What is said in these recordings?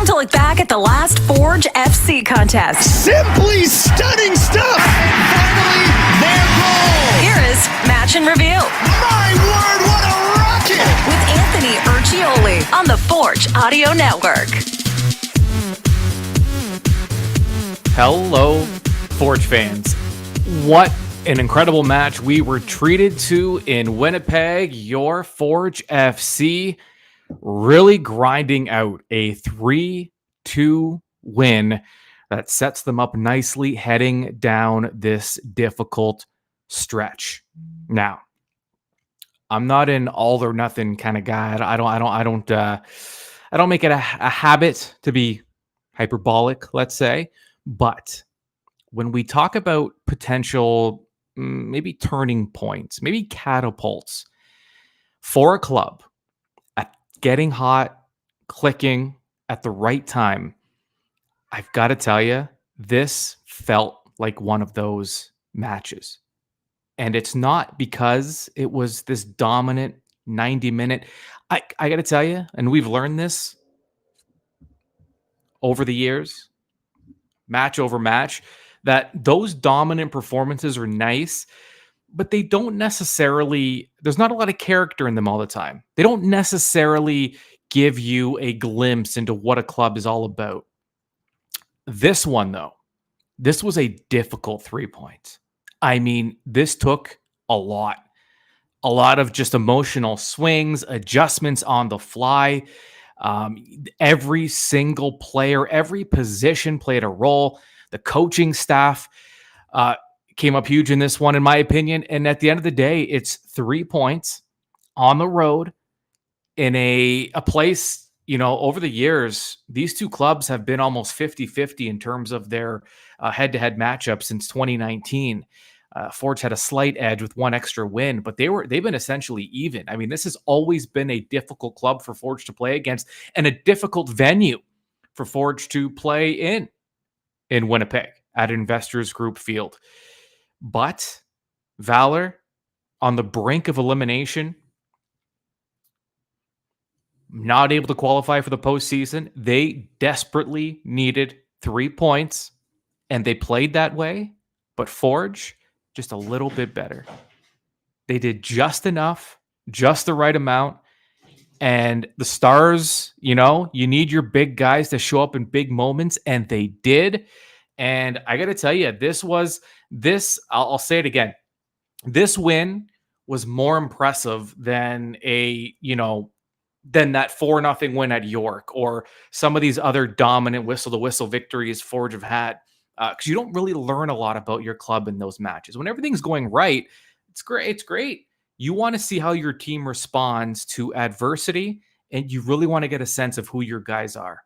Time to look back at the last Forge FC contest. Simply stunning stuff! And finally, their goal! Here is Match and Review. My word, what a rocket! With Anthony Urciuoli on the Forge Audio Network. Hello, Forge fans. What an incredible match we were treated to in Winnipeg. Your Forge FC really grinding out a 3-2 win that sets them up nicely heading down this difficult stretch. Now, I'm not an all or nothing kind of guy. I don't make it a habit to be hyperbolic, let's say. But when we talk about potential, maybe turning points, maybe catapults for a club at getting hot, clicking at the right time, I've got to tell you, this felt like one of those matches. And it's not because it was this dominant 90-minute. I got to tell you, and we've learned this over the years, match over match, that those dominant performances are nice, but they don't necessarily, there's not a lot of character in them all the time. They don't necessarily give you a glimpse into what a club is all about. This one, though, this was a difficult 3 points. I mean, this took a lot of just emotional swings, adjustments on the fly. Every single player, every position played a role. The coaching staff came up huge in this one, in my opinion. And at the end of the day, it's 3 points on the road in a place, you know, over the years, these two clubs have been almost 50-50 in terms of their head-to-head matchup since 2019. Forge had a slight edge with one extra win, but they've been essentially even. I mean, this has always been a difficult club for Forge to play against and a difficult venue for Forge to play in Winnipeg at Investors Group Field. But Valour, on the brink of elimination, not able to qualify for the postseason. They desperately needed 3 points, and they played that way. But Forge, just a little bit better. They did just enough, just the right amount. And the Stars, you know, you need your big guys to show up in big moments, and they did. And I got to tell you, I'll say it again. This win was more impressive than than that 4-0 win at York or some of these other dominant whistle-to-whistle victories Forge have had. Because you don't really learn a lot about your club in those matches. When everything's going right, it's great. You want to see how your team responds to adversity, and you really want to get a sense of who your guys are.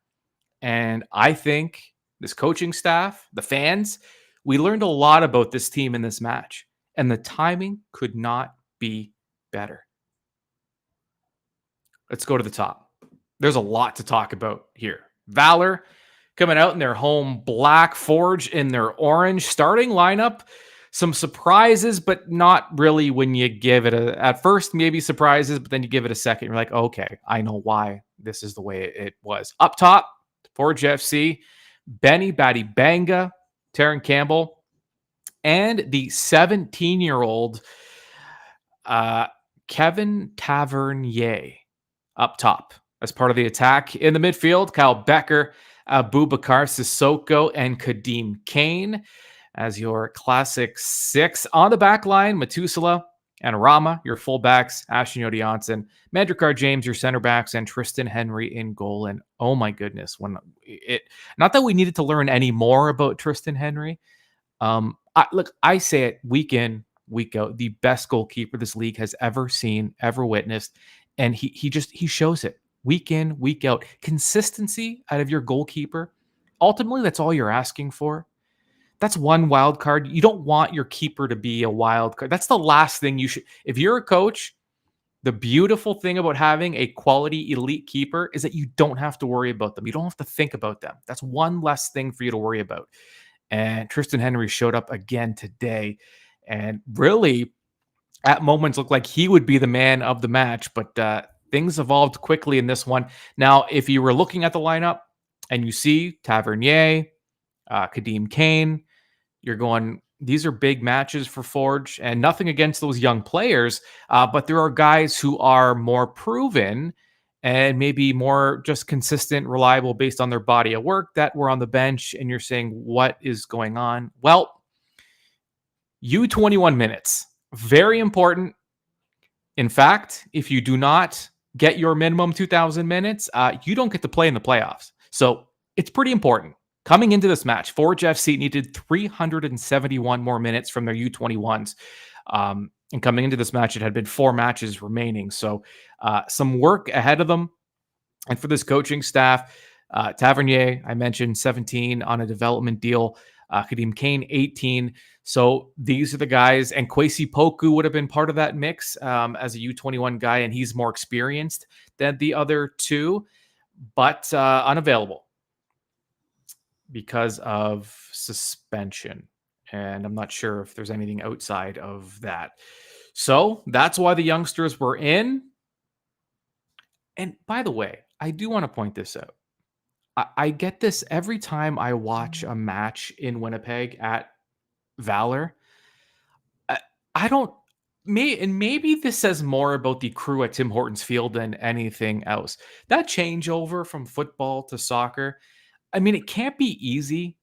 And I think this coaching staff, the fans, we learned a lot about this team in this match, and the timing could not be better. Let's go to the top. There's a lot to talk about here. Valour coming out in their home black, Forge in their orange. Starting lineup, some surprises, but not really when you give it at first, maybe surprises, but then you give it a second. You're like, okay, I know why this is the way it was. Up top, Forge FC, Benny Badibanga, Taron Campbell, and the 17-year-old Kevin Tavernier up top as part of the attack. In the midfield, Kyle Becker, Abubakar Sissoko, and Kadeem Kane as your classic six. On the back line, Matusala and Rama, your fullbacks, Ashton Yodi-Johnson, Mandrakar James, your center backs, and Tristan Henry in goal. And oh my goodness, not that we needed to learn any more about Tristan Henry. I say it week in, week out, the best goalkeeper this league has ever seen, ever witnessed. And he shows it. Week in, week out. Consistency out of your goalkeeper. Ultimately, that's all you're asking for. That's one wild card. You don't want your keeper to be a wild card. That's the last thing you should. If you're a coach, the beautiful thing about having a quality elite keeper is that you don't have to worry about them. You don't have to think about them. That's one less thing for you to worry about. And Tristan Henry showed up again today and really at moments looked like he would be the man of the match, but things evolved quickly in this one. Now, if you were looking at the lineup, And you see Tavernier, Kadeem Kane. You're going, these are big matches for Forge, and nothing against those young players, but there are guys who are more proven and maybe more just consistent, reliable based on their body of work that were on the bench. And you're saying, what is going on? Well, U21 minutes, very important. In fact, if you do not get your minimum 2,000 minutes, you don't get to play in the playoffs. So it's pretty important. Coming into this match, Forge FC needed 371 more minutes from their U21s. And coming into this match, it had been 4 matches remaining. So some work ahead of them. And for this coaching staff, Tavernier, I mentioned 17 on a development deal. Kadeem Kane, 18. So these are the guys, and Kwesi Poku would have been part of that mix as a U21 guy, and he's more experienced than the other two, but unavailable because of suspension. And I'm not sure if there's anything outside of that. So that's why the youngsters were in. And by the way, I do want to point this out. I get this every time I watch a match in Winnipeg at Valour. I don't and maybe this says more about the crew at Tim Hortons Field than anything else. That changeover from football to soccer, I mean, it can't be easy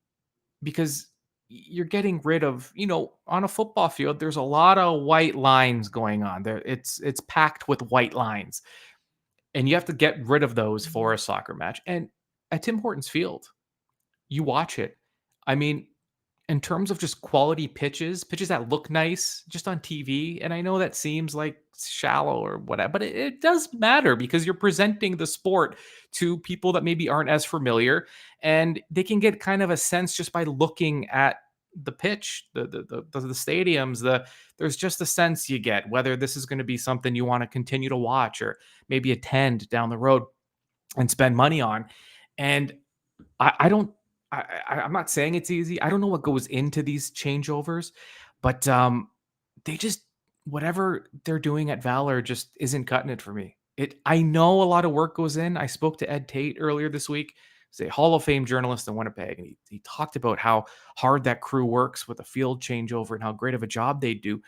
because you're getting rid of, on a football field, there's a lot of white lines going on there. It's packed with white lines, and you have to get rid of those for a soccer match. And at Tim Hortons Field, you watch it. I mean, in terms of just quality pitches that look nice just on TV, and I know that seems like shallow or whatever, but it does matter because you're presenting the sport to people that maybe aren't as familiar, and they can get kind of a sense just by looking at the pitch, the stadiums. There's just a sense you get whether this is going to be something you want to continue to watch or maybe attend down the road and spend money on. And I don't. I'm not saying it's easy. I don't know what goes into these changeovers, but they just, whatever they're doing at Valour just isn't cutting it for me. I know a lot of work goes in. I spoke to Ed Tate earlier this week. He's a Hall of Fame journalist in Winnipeg, and he talked about how hard that crew works with a field changeover and how great of a job they do.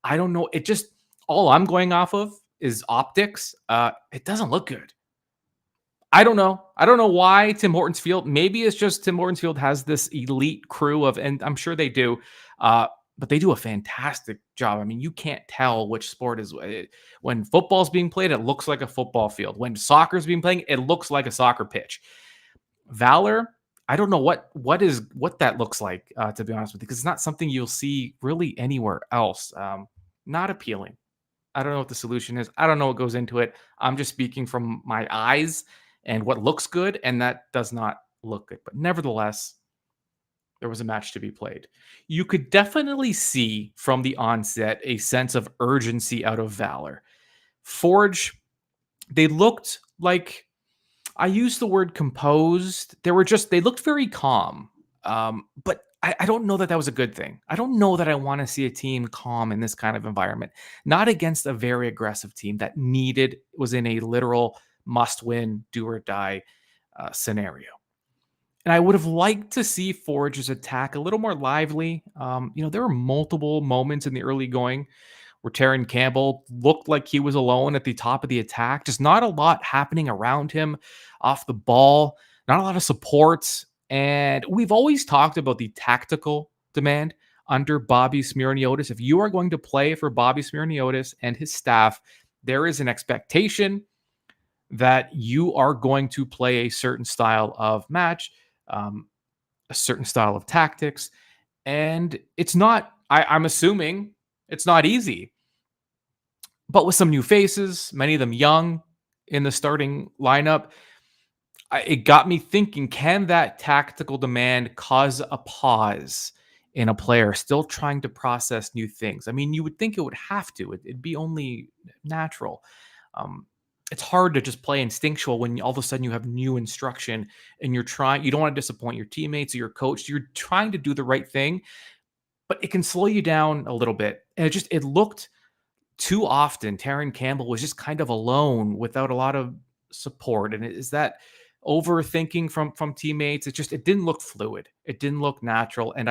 I don't know. It just, all I'm going off of is optics. It doesn't look good. I don't know. I don't know why Tim Hortons Field. Maybe it's just Tim Hortons Field has this elite crew of, and I'm sure they do, but they do a fantastic job. I mean, you can't tell which sport is. When football's being played, it looks like a football field. When soccer's being played, it looks like a soccer pitch. Valour, I don't know what that looks like, to be honest with you, because it's not something you'll see really anywhere else. Not appealing. I don't know what the solution is. I don't know what goes into it. I'm just speaking from my eyes and what looks good, and that does not look good. But nevertheless, there was a match to be played. You could definitely see from the onset a sense of urgency out of Valour. Forge, they looked like, I use the word composed. They looked very calm. But I don't know that was a good thing. I don't know that I want to see a team calm in this kind of environment. Not against a very aggressive team that was in a literal must-win, do-or-die scenario. And I would have liked to see Forge's attack a little more lively. There were multiple moments in the early going where Terran Campbell looked like he was alone at the top of the attack. Just not a lot happening around him off the ball, not a lot of supports. And we've always talked about the tactical demand under Bobby Smirniotis. If you are going to play for Bobby Smirniotis and his staff, there is an expectation that you are going to play a certain style of match, a certain style of tactics. And it's not, I'm assuming it's not easy. But with some new faces, many of them young in the starting lineup, it got me thinking, can that tactical demand cause a pause in a player still trying to process new things? I mean, you would think it would have to. It'd be only natural. It's hard to just play instinctual when all of a sudden you have new instruction and you don't want to disappoint your teammates or your coach. You're trying to do the right thing, but it can slow you down a little bit. And it looked too often, Terran Campbell was just kind of alone without a lot of support. And is that overthinking from teammates. It didn't look fluid. It didn't look natural. And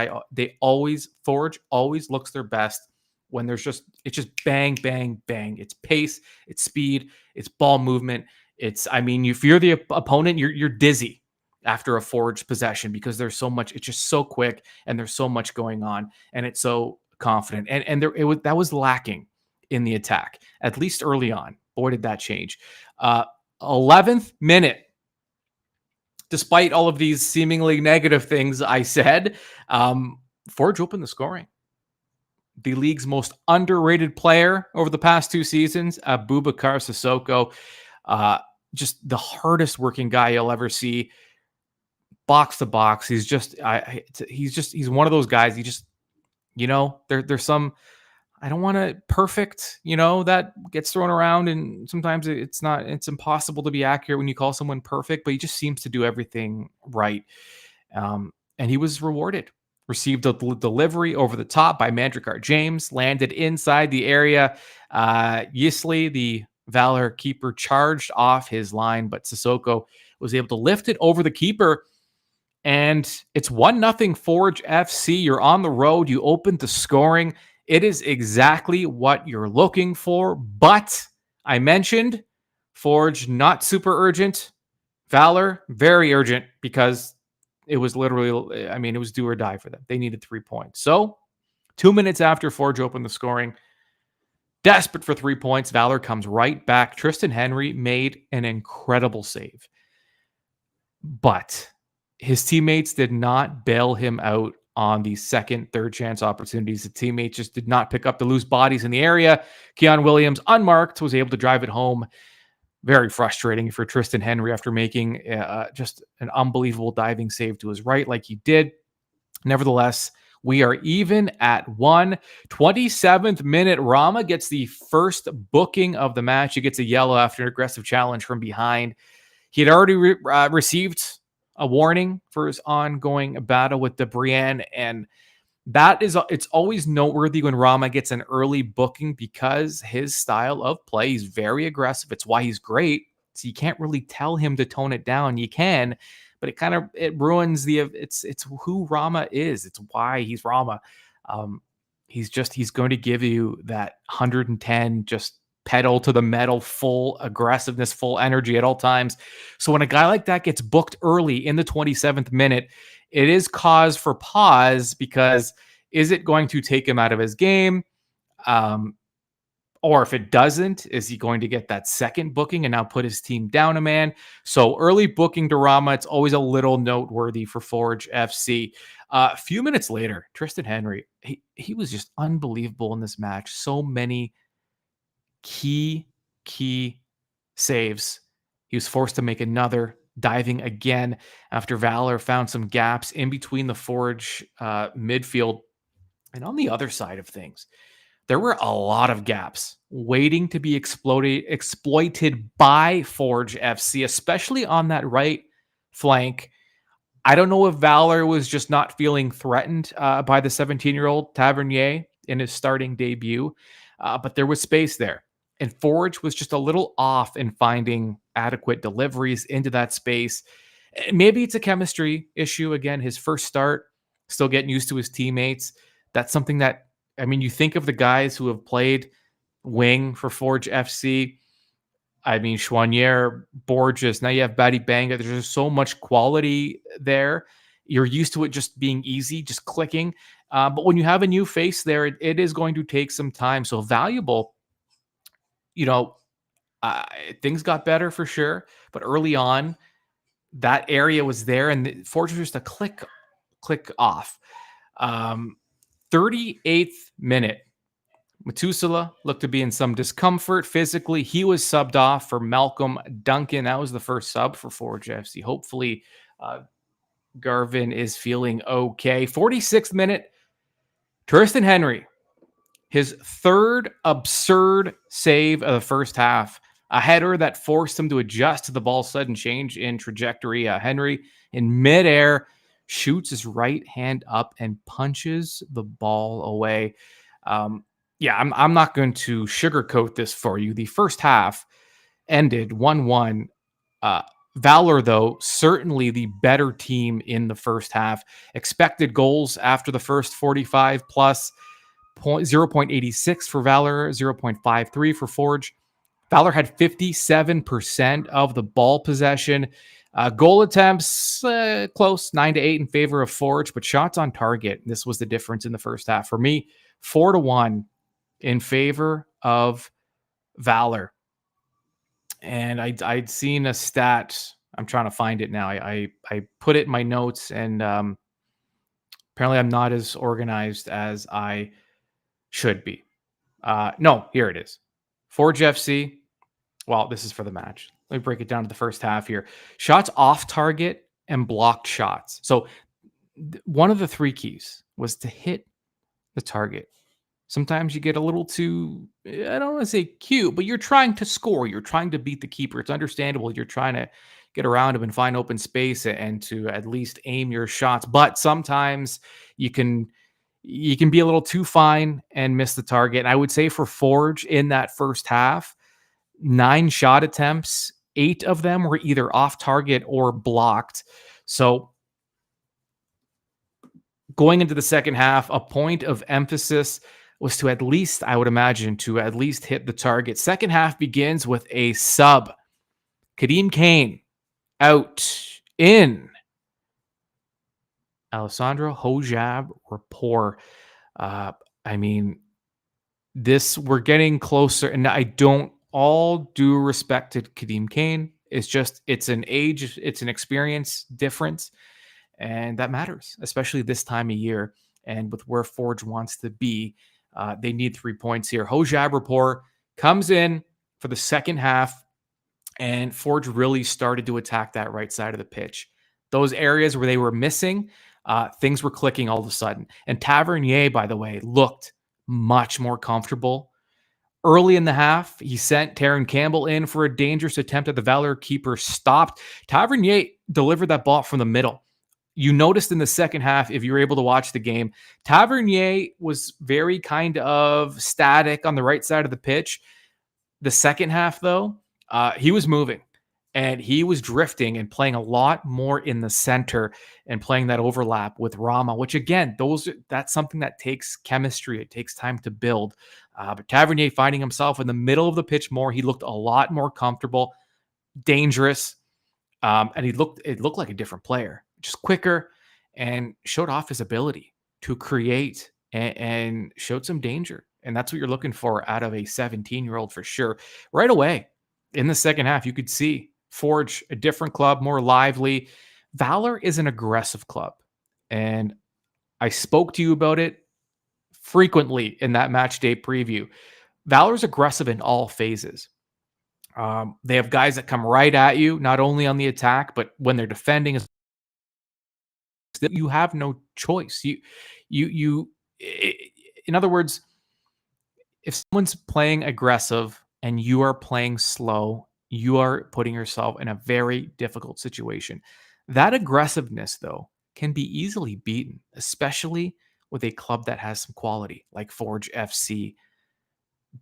Forge always looks their best when it's just bang, bang, bang. It's pace, it's speed, it's ball movement. If you're the opponent, you're dizzy after a Forge possession because it's just so quick and there's so much going on and it's so confident. That was lacking in the attack, at least early on. Boy, did that change. 11th minute. Despite all of these seemingly negative things I said, Forge opened the scoring. The league's most underrated player over the past 2 seasons, Abubakar Sissoko, just the hardest working guy you'll ever see. Box to box, he's one of those guys. There's some, I don't want to perfect, that gets thrown around, and sometimes it's impossible to be accurate when you call someone perfect, but he just seems to do everything right. And he was rewarded. Received a delivery over the top by Mandrikar James, landed inside the area. Yisley, the Valour keeper, charged off his line, but Sissoko was able to lift it over the keeper. And it's 1-0 Forge FC. You're on the road. You opened the scoring. It is exactly what you're looking for. But I mentioned Forge, not super urgent. Valour, very urgent, because it was literally, it was do or die for them. They needed 3 points. So 2 minutes after Forge opened the scoring, desperate for 3 points, Valour comes right back. Tristan Henry made an incredible save. But his teammates did not bail him out on the second, third chance opportunities. The teammates just did not pick up the loose bodies in the area. Keon Williams, unmarked, was able to drive it home. Very frustrating for Tristan Henry after making just an unbelievable diving save to his right like he did. Nevertheless, we are even at 1. 27th minute, Rama gets the first booking of the match. He gets a yellow after an aggressive challenge from behind. He had already received a warning for his ongoing battle with DeBrienne, and it's always noteworthy when Rama gets an early booking because his style of play is very aggressive. It's why he's great. So you can't really tell him to tone it down. You can, but it ruins it's who Rama is. It's why he's Rama. He's going to give you that 110, just pedal to the metal, full aggressiveness, full energy at all times. So when a guy like that gets booked early in the 27th minute, it is cause for pause, because is it going to take him out of his game? Or if it doesn't, is he going to get that second booking and now put his team down a man? So early booking to Rama, it's always a little noteworthy for Forge FC. A few minutes later, Tristan Henry, he was just unbelievable in this match. So many key saves. He was forced to make another, diving again after Valour found some gaps in between the Forge midfield. And on the other side of things, there were a lot of gaps waiting to be exploited by Forge FC, especially on that right flank. I don't know if Valour was just not feeling threatened by the 17-year-old Tavernier in his starting debut, but there was space there. And Forge was just a little off in finding adequate deliveries into that space. Maybe it's a chemistry issue. Again, his first start, still getting used to his teammates. That's something that, you think of the guys who have played wing for Forge FC. Chouanière, Borges, now you have Badi Banga. There's just so much quality there. You're used to it just being easy, just clicking. But when you have a new face there, it is going to take some time. So valuable. Things got better for sure, but early on, that area was there, and the Forge was just a click off. 38th minute, Matusala looked to be in some discomfort physically. He was subbed off for Malcolm Duncan. That was the first sub for Forge FC. Hopefully, Garvin is feeling okay. 46th minute, Tristan Henry, his third absurd save of the first half. A header that forced him to adjust to the ball's sudden change in trajectory. Henry, in midair, shoots his right hand up and punches the ball away. I'm not going to sugarcoat this for you. The first half ended 1-1. Valour, though, certainly the better team in the first half. Expected goals after the first 45 plus 0.86 for Valour, 0.53 for Forge. Valour had 57% of the ball possession. Goal attempts, close, 9-8 in favor of Forge, but shots on target, this was the difference in the first half. For me, 4-1 in favor of Valour. And I'd seen a stat. I'm trying to find it now. I put it in my notes, and apparently I'm not as organized as I should be. No, here it is. Forge FC. Well, this is for the match. Let me break it down to the first half here. Shots off target and blocked shots. So one of the three keys was to hit the target. Sometimes you get a little too, I don't want to say cute, but you're trying to score. You're trying to beat the keeper. It's understandable. You're trying to get around him and find open space and to at least aim your shots. But sometimes you can be a little too fine and miss the target. And I would say for Forge in that first half, 9 shot attempts, 8 of them were either off target or blocked. So going into the second half, a point of emphasis was to at least, I would imagine, to at least hit the target. Second half begins with a sub. Kadeem Kane out, in. Alessandro Hojab Rapport. I mean, we're getting closer, and I don't, all due respect to Kadeem Kane, it's an age, it's an experience difference, and that matters, especially this time of year. And with where Forge wants to be, they need 3 points here. Hojab Rapport comes in for the second half, and Forge really started to attack that right side of the pitch. Those areas where they were missing, things were clicking all of a sudden. And Tavernier, by the way, looked much more comfortable. Early in the half, he sent Taron Campbell in for a dangerous attempt at the Valour keeper stopped. Tavernier delivered that ball from the middle. You noticed in the second half, if you were able to watch the game, Tavernier was very kind of static on the right side of the pitch. The second half, though, he was moving and he was drifting and playing a lot more in the center and playing that overlap with Rama, which again, that's something that takes chemistry. It takes time to build. But Tavernier finding himself in the middle of the pitch more, he looked a lot more comfortable, dangerous, and it looked like a different player, just quicker, and showed off his ability to create and showed some danger. And that's what you're looking for out of a 17-year-old for sure. Right away in the second half, you could see Forge, a different club, more lively. Valour is an aggressive club. And I spoke to you about it frequently in that match day preview. Valour's aggressive in all phases. They have guys that come right at you, not only on the attack, but when they're defending, you have no choice. In other words, if someone's playing aggressive and you are playing slow, you are putting yourself in a very difficult situation. That aggressiveness, though, can be easily beaten, especially with a club that has some quality like Forge FC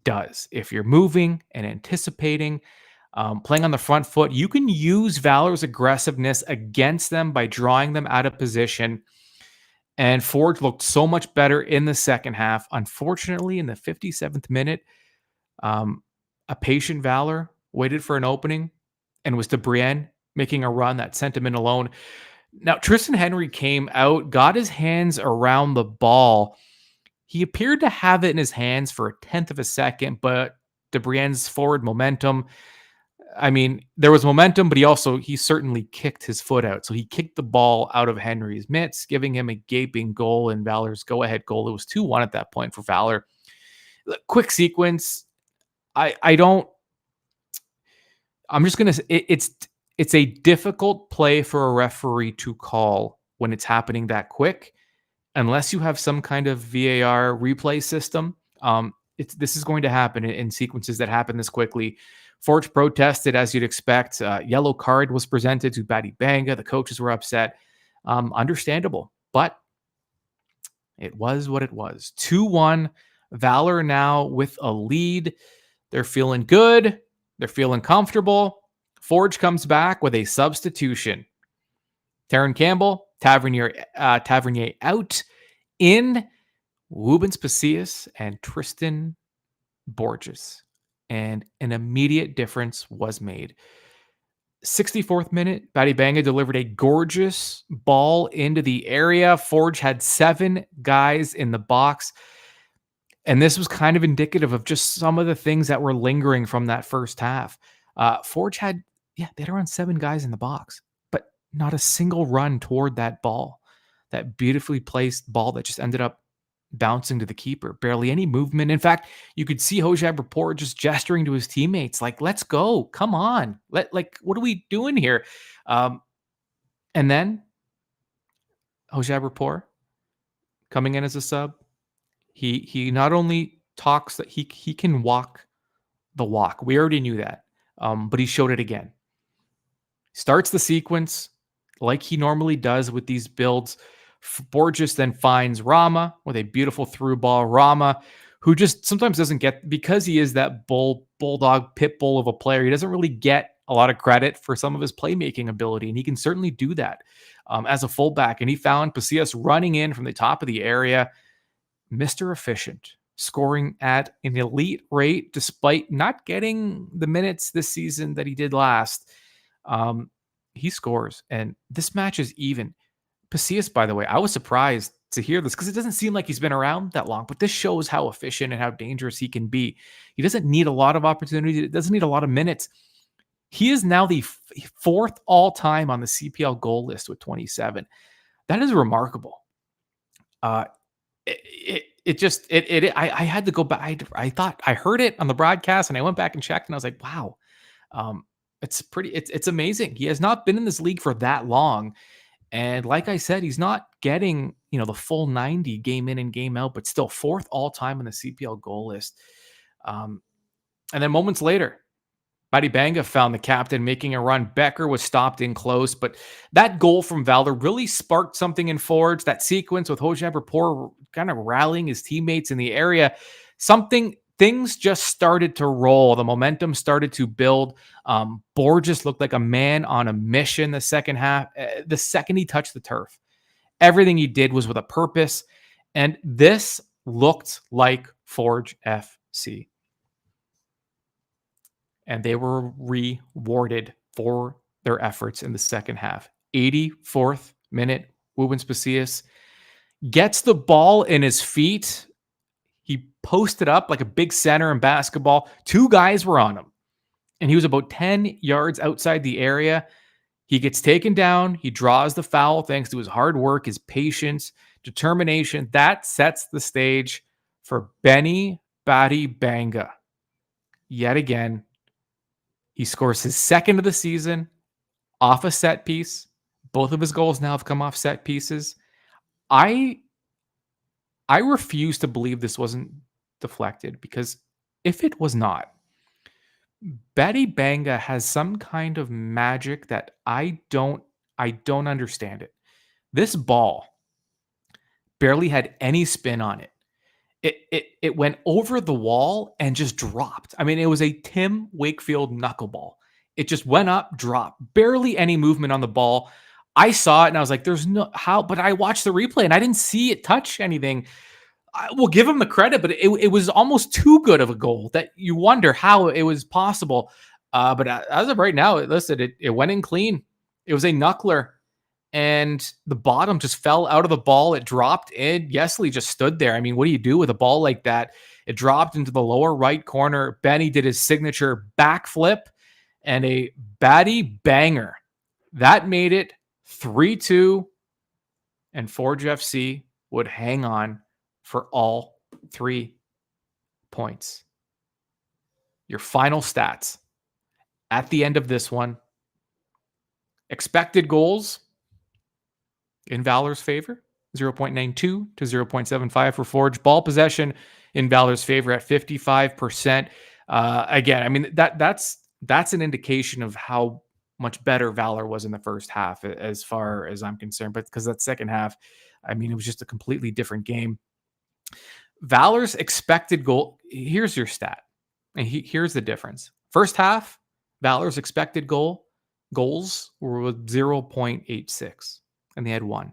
does. If you're moving and anticipating, playing on the front foot, you can use Valour's aggressiveness against them by drawing them out of position. And Forge looked so much better in the second half. Unfortunately, in the 57th minute, a patient Valour waited for an opening, and was DeBrienne making a run that sent him in alone. Now, Tristan Henry came out, got his hands around the ball. He appeared to have it in his hands for a tenth of a second, but DeBrienne's forward momentum, I mean, there was momentum, but he certainly kicked his foot out. So he kicked the ball out of Henry's mitts, giving him a gaping goal in Valour's go-ahead goal. It was 2-1 at that point for Valour. Quick sequence. I'm just going to say it's a difficult play for a referee to call when it's happening that quick, unless you have some kind of VAR replay system. This is going to happen in sequences that happen this quickly. Forge protested, as you'd expect. Yellow card was presented to Badi Banga. The coaches were upset. Understandable, but it was what it was. 2-1. Valour now with a lead. They're feeling good. They're feeling comfortable. Forge comes back with a substitution. Taron Campbell, Tavernier out, in Rubens Pasillas and Tristan Borges. And an immediate difference was made. 64th minute, Batty Banga delivered a gorgeous ball into the area. Forge had 7 guys in the box. And this was kind of indicative of just some of the things that were lingering from that first half. Forge had, they had around 7 guys in the box, but not a single run toward that ball, that beautifully placed ball that just ended up bouncing to the keeper. Barely any movement. In fact, you could see Hojab Rapport just gesturing to his teammates, like, let's go, come on. What are we doing here? And then Hojab Rapport coming in as a sub. He not only talks that he can walk the walk. We already knew that. But he showed it again. Starts the sequence like he normally does with these builds. Borges then finds Rama with a beautiful through ball. Rama, who just sometimes doesn't get, because he is that bulldog pit bull of a player, he doesn't really get a lot of credit for some of his playmaking ability, and he can certainly do that as a fullback. And he found Pasillas running in from the top of the area. Mr. Efficient, scoring at an elite rate despite not getting the minutes this season that he did last. He scores, and this match is even. Pasillas, by the way, I was surprised to hear this because it doesn't seem like he's been around that long, but this shows how efficient and how dangerous he can be. He doesn't need a lot of opportunity. It doesn't need a lot of minutes. He is now the 4th all-time on the CPL goal list with 27. That is remarkable. I had to go back. I thought I heard it on the broadcast, and I went back and checked, and I was like, wow, it's amazing. He has not been in this league for that long. And like I said, he's not getting, the full 90 game in and game out, but still 4th all time on the CPL goal list. And then moments later, Batty Banga found the captain making a run. Becker was stopped in close, but that goal from Valour really sparked something in Forge. That sequence with Hojab Rapport kind of rallying his teammates in the area. Things just started to roll. The momentum started to build. Borges looked like a man on a mission the second half. The second he touched the turf, everything he did was with a purpose. And this looked like Forge FC. And they were rewarded for their efforts in the second half. 84th minute, Rubens Pasillas gets the ball in his feet. He posted up like a big center in basketball. 2 guys were on him, and he was about 10 yards outside the area. He gets taken down. He draws the foul thanks to his hard work, his patience, determination. That sets the stage for Benny Batty Banga. Yet again, he scores his 2nd of the season off a set piece. Both of his goals now have come off set pieces. I refuse to believe this wasn't deflected, because if it was not, Batty Banga has some kind of magic that I don't understand it. This ball barely had any spin on it. It went over the wall and just dropped. I mean, it was a Tim Wakefield knuckleball. It just went up, dropped. Barely any movement on the ball. I saw it and I was like, there's no how, but I watched the replay and I didn't see it touch anything. I will give him the credit, but it was almost too good of a goal that you wonder how it was possible. But as of right now, it went in clean. It was a knuckler, and the bottom just fell out of the ball. It dropped in. Yesley just stood there. I mean, what do you do with a ball like that? It dropped into the lower right corner. Benny did his signature backflip and a Batty banger. That made it 3-2, and Forge FC would hang on for all 3 points. Your final stats at the end of this one: expected goals in Valour's favor, 0.92 to 0.75 for Forge. Ball possession in Valour's favor at 55%. Again, I mean, that's an indication of how much better Valour was in the first half, as far as I'm concerned. But because that second half, I mean, it was just a completely different game. Valour's expected goal, here's your stat. And here's the difference. First half, Valor's expected goals were 0.86, and they had one.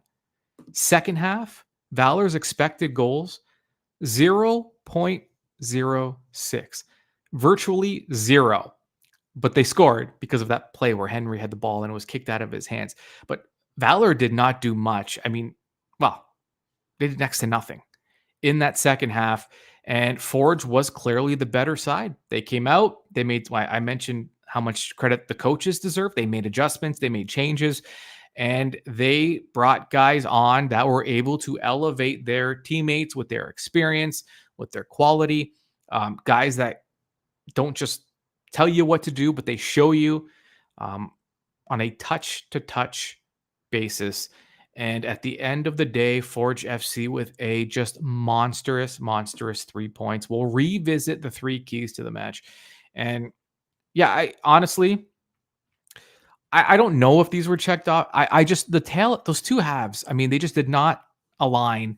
Second half, Valor's expected goals 0.06, virtually zero. But they scored because of that play where Henry had the ball and it was kicked out of his hands. But Valor did not do much. I mean, well, they did next to nothing in that second half. And Forge was clearly the better side. They came out, they made, I mentioned how much credit the coaches deserve. They made adjustments, they made changes, and they brought guys on that were able to elevate their teammates with their experience, with their quality. Guys that don't just tell you what to do, but they show you on a touch-to-touch basis. And at the end of the day, Forge FC with a just monstrous 3 points. We'll revisit the 3 keys to the match. And yeah, I honestly, I don't know if these were checked off. I just, those two halves, I mean, they just did not align.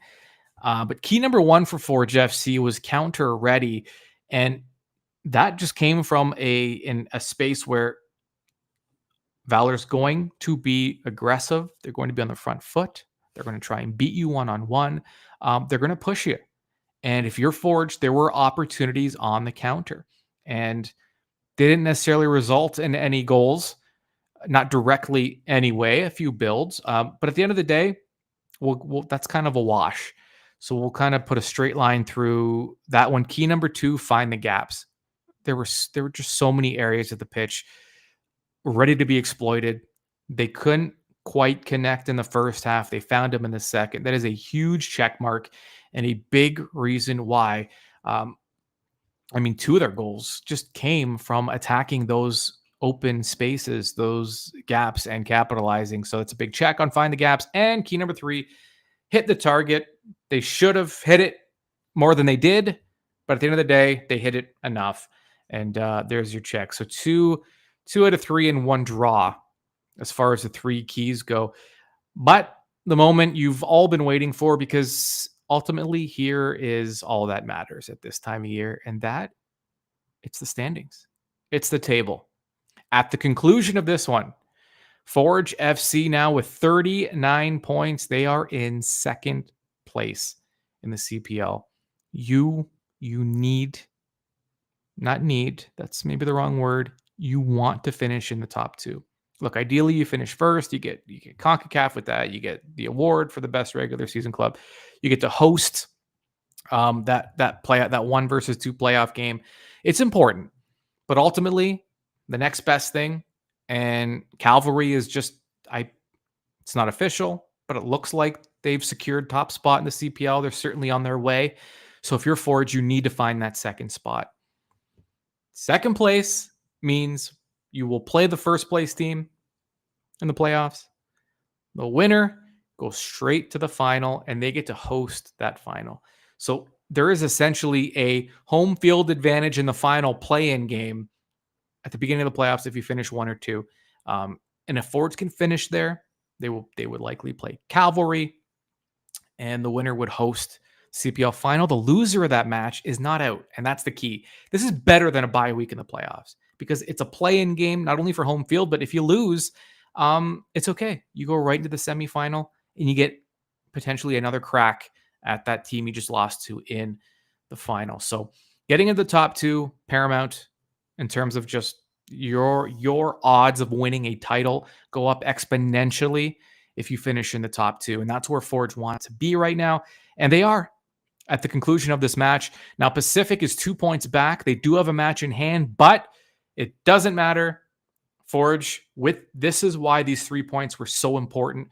But key number 1 for Forge FC was counter ready. And that just came from in a space where Valor's going to be aggressive. They're going to be on the front foot. They're going to try and beat you one-on-one. They're going to push you. And if you're Forge, there were opportunities on the counter. And they didn't necessarily result in any goals, not directly anyway, a few builds. But at the end of the day, that's kind of a wash. So we'll kind of put a straight line through that one. Key number 2, find the gaps. There were just so many areas of the pitch ready to be exploited. They couldn't quite connect in the first half. They found them in the second. That is a huge check mark and a big reason why. 2 of their goals just came from attacking those open spaces, those gaps, and capitalizing. So it's a big check on find the gaps. And key number 3, hit the target. They should have hit it more than they did, but at the end of the day, they hit it enough. And there's your check. So 2 out of 3 and 1 draw as far as the 3 keys go. But the moment you've all been waiting for, because ultimately here is all that matters at this time of year. And that, it's the standings. It's the table. At the conclusion of this one, Forge FC now with 39 points. They are in second place in the CPL. You need, not need, that's maybe the wrong word. You want to finish in the top 2. Look, ideally you finish first. You get CONCACAF with that. You get the award for the best regular season club. You get to host that 1 versus 2 playoff game. It's important, but ultimately the next best thing, and Cavalry is just, it's not official, but it looks like they've secured top spot in the CPL. They're certainly on their way. So if you're Forge, you need to find that second spot. Second place means you will play the first place team in the playoffs. The winner goes straight to the final, and they get to host that final. So there is essentially a home field advantage in the final play-in game at the beginning of the playoffs if you finish 1 or 2. And if Forge can finish there, they would likely play Cavalry, and the winner would host CPL final. The loser of that match is not out, and that's the key. This is better than a bye week in the playoffs because it's a play-in game, not only for home field, but if you lose, it's okay. You go right into the semifinal, and you get potentially another crack at that team you just lost to in the final. So getting into the top 2, paramount in terms of just your odds of winning a title go up exponentially if you finish in the top 2. And that's where Forge wants to be right now. And they are at the conclusion of this match. Now, Pacific is 2 points back. They do have a match in hand, but it doesn't matter. Forge, this is why these 3 points were so important.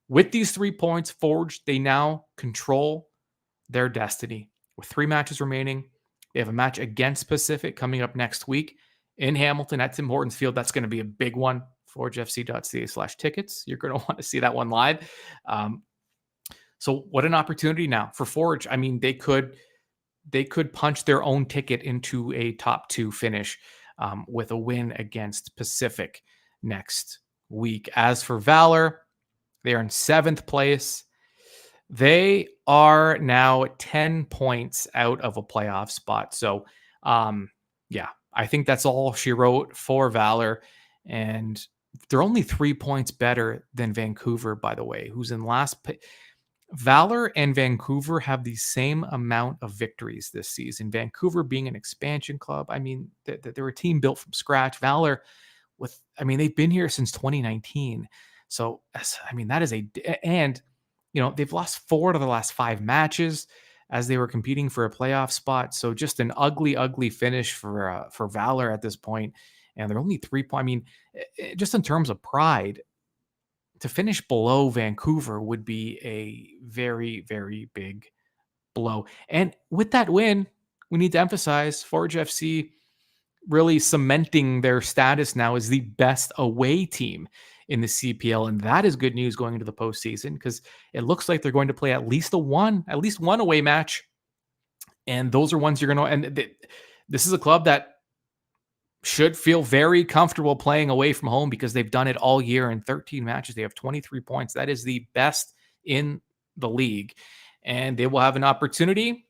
With these 3 points, Forge, they now control their destiny. With 3 matches remaining, they have a match against Pacific coming up next week in Hamilton at Tim Hortons Field. That's going to be a big one. ForgeFC.ca/tickets. You're going to want to see that one live. So what an opportunity now for Forge. I mean, they could punch their own ticket into a top 2 finish with a win against Pacific next week. As for Valor, they are in 7th place. They are now 10 points out of a playoff spot. So, yeah, I think that's all she wrote for Valour. And they're only 3 points better than Vancouver, by the way, who's in last. Valour and Vancouver have the same amount of victories this season. Vancouver being an expansion club. I mean, they're a team built from scratch. Valour they've been here since 2019. So, that is and, they've lost 4 to the last 5 matches as they were competing for a playoff spot. So just an ugly, ugly finish for Valour at this point. And they're only 3 points. Just in terms of pride, to finish below Vancouver would be a very, very big blow. And with that win, we need to emphasize Forge FC really cementing their status now as the best away team in the CPL. And that is good news going into the postseason, because it looks like they're going to play at least one away match. And those are ones you're going to, and this is a club that should feel very comfortable playing away from home, because they've done it all year. In 13 matches, they have 23 points. That is the best in the league. And they will have an opportunity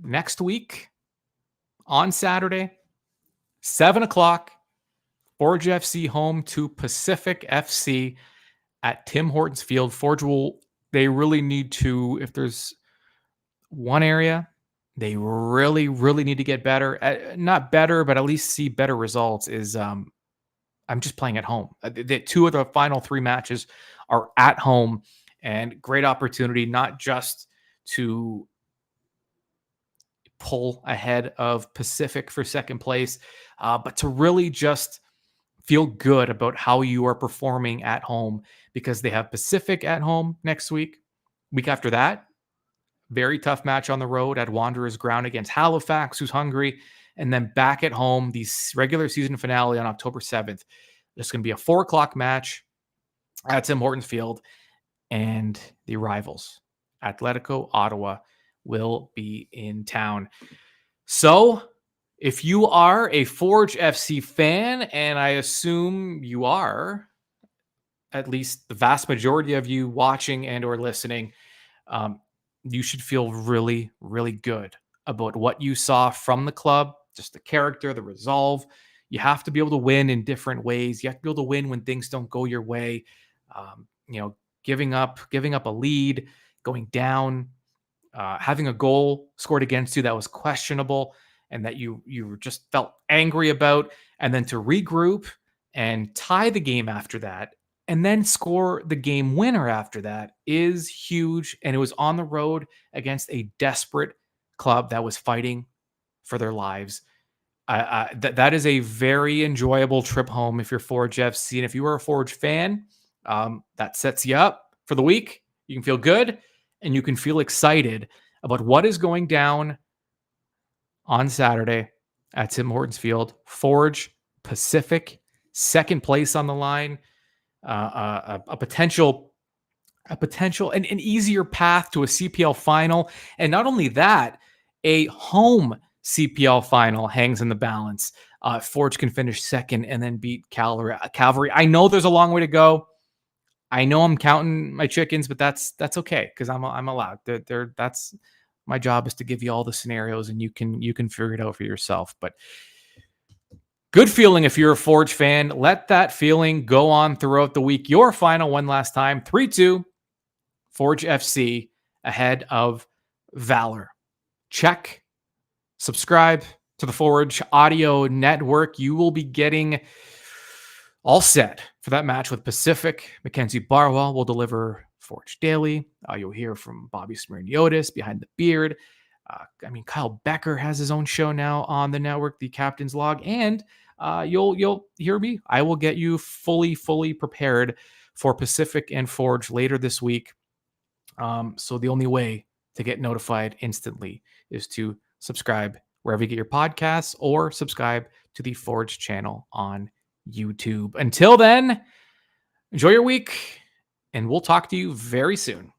next week on Saturday, 7 o'clock, Forge FC home to Pacific FC at Tim Hortons Field. Forge they really need to, if there's one area they really, really need to get better, not better, but at least see better results, is I'm just playing at home. The 2 of the final 3 matches are at home, and great opportunity not just to pull ahead of Pacific for second place, but to really just feel good about how you are performing at home, because they have Pacific at home next week. Week after that, very tough match on the road at Wanderers ground against Halifax, who's hungry, and then back at home, the regular season finale on October 7th. It's going to be a 4 o'clock match at Tim Hortons Field, and the rivals, Atletico Ottawa, will be in town. So if you are a Forge FC fan, and I assume you are, at least the vast majority of you watching and or listening, you should feel really, really good about what you saw from the club, just the character, the resolve. You have to be able to win in different ways. You have to be able to win when things don't go your way. Giving up a lead, going down, having a goal scored against you that was questionable and that you just felt angry about, and then to regroup and tie the game after that, and then score the game winner after that, is huge. And it was on the road against a desperate club that was fighting for their lives. That is a very enjoyable trip home if you're Forge FC. And if you are a Forge fan, that sets you up for the week. You can feel good, and you can feel excited about what is going down on Saturday at Tim Hortons Field. Forge, Pacific, second place on the line. A potential and an easier path to a CPL final. And not only that, a home CPL final hangs in the balance. Forge can finish second and then beat Cavalry. I know there's a long way to go. I know I'm counting my chickens, but that's okay, because I'm allowed. That's my job, is to give you all the scenarios, and you can figure it out for yourself. But good feeling if you're a Forge fan. Let that feeling go on throughout the week. Your final one last time, 3-2, Forge FC ahead of Valour. Check, subscribe to the Forge Audio Network. You will be getting all set for that match with Pacific. Mackenzie Barwell will deliver Forge Daily. You'll hear from Bobby Smirniotis behind the beard. Kyle Becker has his own show now on the network, The Captain's Log, and you'll hear me. I will get you fully prepared for Pacific and Forge later this week. So the only way to get notified instantly is to subscribe wherever you get your podcasts, or subscribe to the Forge channel on YouTube. Until then, enjoy your week, and we'll talk to you very soon.